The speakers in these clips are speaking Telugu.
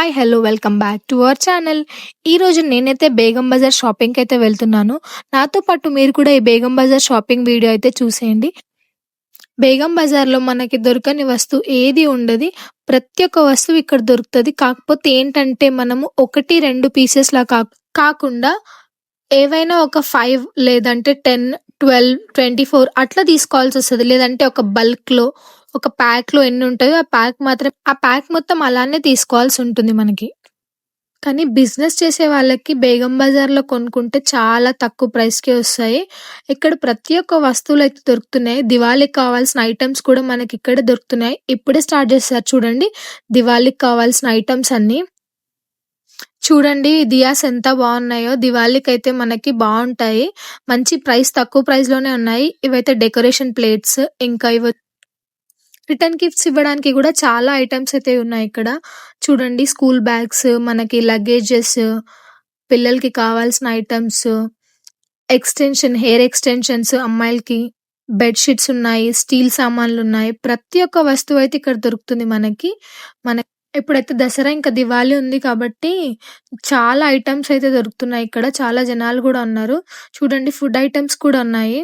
Hi! Hello! Welcome back to our channel. ఈరోజు నేనైతే బేగం బజార్ షాపింగ్‌కైతే వెళ్తున్నాను. నాతో పాటు మీరు కూడా ఈ బేగం బజార్ షాపింగ్ వీడియో అయితే చూసేయండి. బేగం బజార్‌లో మనకి దొరకని వస్తువు ఏది ఉండది. ప్రతి ఒక్క వస్తువు ఇక్కడ దొరుకుతది. కాకపోతే ఏంటంటే మనము 1, 2 పీసెస్‌లా కాకుండా ఏవైనా ఒక 5 లేదంటే 10, 12, 24 అట్లా తీసుకోవాల్సొస్తది. లేదంటే ఒక బల్క్‌లో, ఒక ప్యాక్‌లో ఎన్నుంటాయో ఆ ప్యాక్ మొత్తం అలానే తీసుకోవాల్సుంటుంది మనకి. కానీ బిజినెస్ చేసే వాళ్ళకి బేగం బజార్‌లో కొనుక్కుంటే చాలా తక్కువ ప్రైస్‌కే వస్తాయి. ఇక్కడ ప్రతి ఒక్క వస్తువులైతే దొరుకుతున్నాయి. దివాళీకి కావాల్సిన ఐటెమ్స్ కూడా మనకిక్కడే దొరుకుతున్నాయి. ఇప్పుడే స్టార్ట్ చేశారు చూడండి. దివాళీకి కావాల్సిన ఐటెమ్స్ అన్నీ. చూడండి దియాస్ ఎంత బావున్నాయో. దివాళీకైతే మనకి బావుంటాయి. మంచి ప్రైస్ తక్కువ ప్రైస్‌లోనే ఉన్నాయి. ఇవైతే డెకరేషన్ ప్లేట్స్ ఇంకా రిటర్న్ గిఫ్ట్స్ ఇవ్వడానికి గూడా చాలా ఐటెమ్స్ అయితే ఉన్నాయిక్కడ. చూడండి స్కూల్ బ్యాగ్స్, మనకి లగేజెస్, పిల్లలకి కావాల్సిన ఐటెమ్స్, హెయిర్ ఎక్స్‌టెన్షన్స్ అమ్మాయిలకి, బెడ్ షీట్స్ ఉన్నాయి, స్టీల్ సామాన్లున్నాయి. ప్రతి ఒక్క వస్తువయితే ఇక్కడ దొరుకుతుంది మనకి. మన ఇప్పుడైతే దసరా ఇంకా దివాళీ ఉంది కాబట్టి చాలా ఐటెమ్స్ అయితే దొరుకుతున్నాయిక్కడ. చాలా జనాలు గూడా ఉన్నారు. చూడండి ఫుడ్ ఐటెమ్స్ కూడా ఉన్నాయి.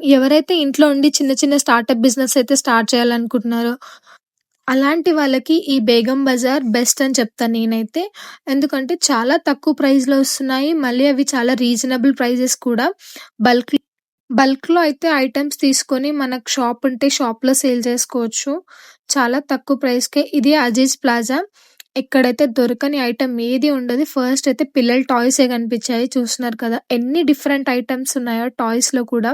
ఎవరైతే ఇంట్లో ఉండి చిన్న చిన్న స్టార్టప్ బిజినెస్ అయితే స్టార్ట్ చేయాలనుకుంటున్నారో, అలాంటి వాళ్ళకి ఈ బేగం బజార్ బెస్ట్ అని చెప్తాను నేనైతే. ఎందుకంటే చాలా తక్కువ ప్రైస్‌లో వస్తున్నాయి. మళ్ళీ అవి చాలా రీజనబుల్ ప్రైజెస్ కూడా. బల్క్ బల్క్‌లో అయితే ఐటెమ్స్ తీసుకొని మనకు షాప్ ఉంటే షాప్‌లో సేల్ చేసుకోవచ్చు. చాలా తక్కువ ప్రైస్‌కే. ఇది అజీజ్ ప్లాజా. ఇక్కడైతే దొరకని ఐటెమ్ ఏది ఉండదు. ఫస్ట్ అయితే పిల్లల టాయ్సే కనిపించాయి. చూస్తున్నారు కదా! ఎన్ని డిఫరెంట్ ఐటెమ్స్ ఉన్నాయో టాయ్స్‌లో కూడా.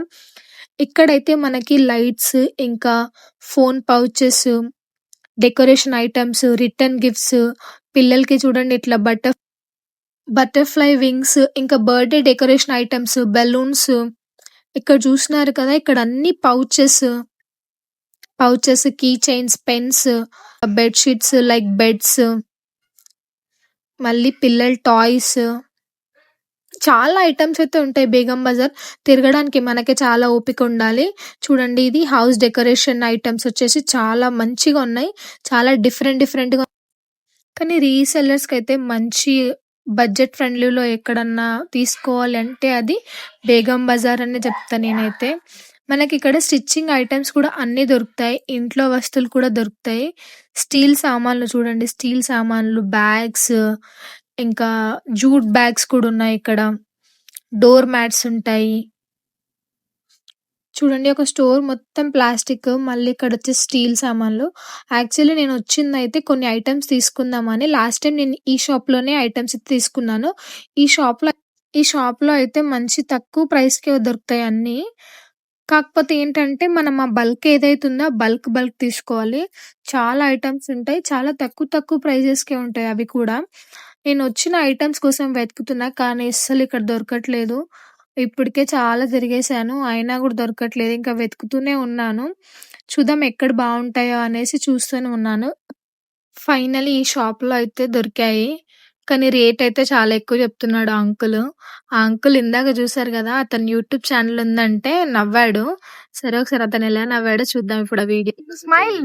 ఇక్కడైతే మనకి లైట్స్, ఇంకా phone pouches, decoration items, return gifts, పిల్లలకి చూడండి ఇట్లా బటర్‌ఫ్లై వింగ్స్, ఇంకా బర్త్‌డే డెకరేషన్ ఐటెమ్స్, బెలూన్స్. ఇక్కడ చూస్తున్నారు కదా! ఇక్కడ అన్ని pouches, key chains, pens, bed sheets like beds, మళ్ళీ పిల్లల టాయ్స్. చాలా ఐటెమ్స్ అయితే ఉంటాయి బేగం బజార్. తిరగడానికి మనకే చాలా ఓపిక ఉండాలి. చూడండి ఇది హౌస్ డెకరేషన్ ఐటెమ్స్ వచ్చేసి చాలా మంచిగా ఉన్నాయి. చాలా డిఫరెంట్‌గా కానీ రీసెల్లర్స్‌కైతే మంచి బడ్జెట్ ఫ్రెండ్లీలో ఎక్కడన్నా తీసుకోవాలి అంటే అది బేగం బజార్ అనే చెప్తా నేనైతే. మనకిక్కడ స్టిచ్చింగ్ ఐటెమ్స్ కూడా అన్నీ దొరుకుతాయి. ఇంట్లో వస్తువులు కూడా దొరుకుతాయి. స్టీల్ సామాన్లు చూడండి. స్టీల్ సామాన్లు, బ్యాగ్స్, ఇంకా జూట్ బ్యాగ్స్ కూడా ఉన్నాయిక్కడ. డోర్ మ్యాట్స్ ఉంటాయి. చూడండి ఒక స్టోర్ మొత్తం ప్లాస్టిక్, మళ్ళీ ఇక్కడొచ్చేసి స్టీల్ సామాన్లు. యాక్చువల్లీ నేనొచ్చిందయితే కొన్ని ఐటెమ్స్ తీసుకుందామని. లాస్ట్ టైమ్ నేను ఈ షాప్‌లోనే ఐటెమ్స్ తీసుకున్నాను. ఈ షాప్‌లో ఈ షాప్‌లో అయితే మంచి తక్కువ ప్రైస్‌కే దొరుకుతాయి అన్నీ. కాకపోతే ఏంటంటే మనం ఆ బల్క్ ఏదైతే ఉందో ఆ బల్క్ తీసుకోవాలి. చాలా ఐటెమ్స్ ఉంటాయి. చాలా తక్కువ ప్రైజెస్‌కే ఉంటాయి అవి కూడా. నేనొచ్చిన ఐటెమ్స్ కోసం వెతుకుతున్నా కానీ అస్సలు ఇక్కడ దొరకట్లేదు. ఇప్పటికే చాలా తిరిగేసాను. అయినా గూడా దొరకట్లేదు. ఇంకా వెతుకుతూనే ఉన్నాను. చూద్దాం ఎక్కడ బావుంటాయో అనేసి చూస్తూనే ఉన్నాను. ఫైనల్లీ ఈ షాప్‌లో అయితే దొరికాయి. కానీ రేట్ అయితే చాలా ఎక్కువ చెప్తున్నాడు ఆ అంకులు. ఆ అంకుల్ ఇందాక చూసారు గదా! అతని యూట్యూబ్ ఛానెల్ ఉందంటే నవ్వాడు. సరే ఒకసారి అతను ఎలా నవ్వాడో చూద్దాం ఇప్పుడు ఆ వీడియో. స్మైల్.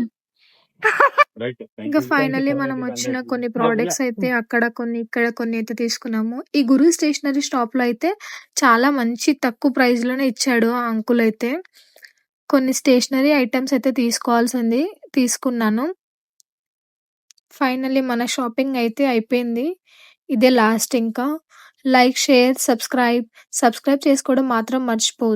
ఇంకా ఫైనల్లీ మనం వచ్చిన కొన్ని ప్రొడక్ట్స్ అయితే అక్కడ కొన్ని, ఇక్కడ కొన్ని అయితే తీసుకున్నాము. ఈ గురు స్టేషనరీ షాప్‌లో అయితే చాలా మంచి తక్కువ ప్రైస్‌లోనే ఇచ్చాడు ఆ అంకుల్ అయితే. కొన్ని స్టేషనరీ ఐటెమ్స్ అయితే తీసుకోవాల్సింది తీసుకున్నాను. ఫైనల్లీ మన షాపింగ్ అయితే అయిపోయింది. ఇదే లాస్ట్ ఇంకా. లైక్, షేర్, సబ్స్క్రైబ్ చేసుకోవడం మాత్రం మర్చిపోవద్దు.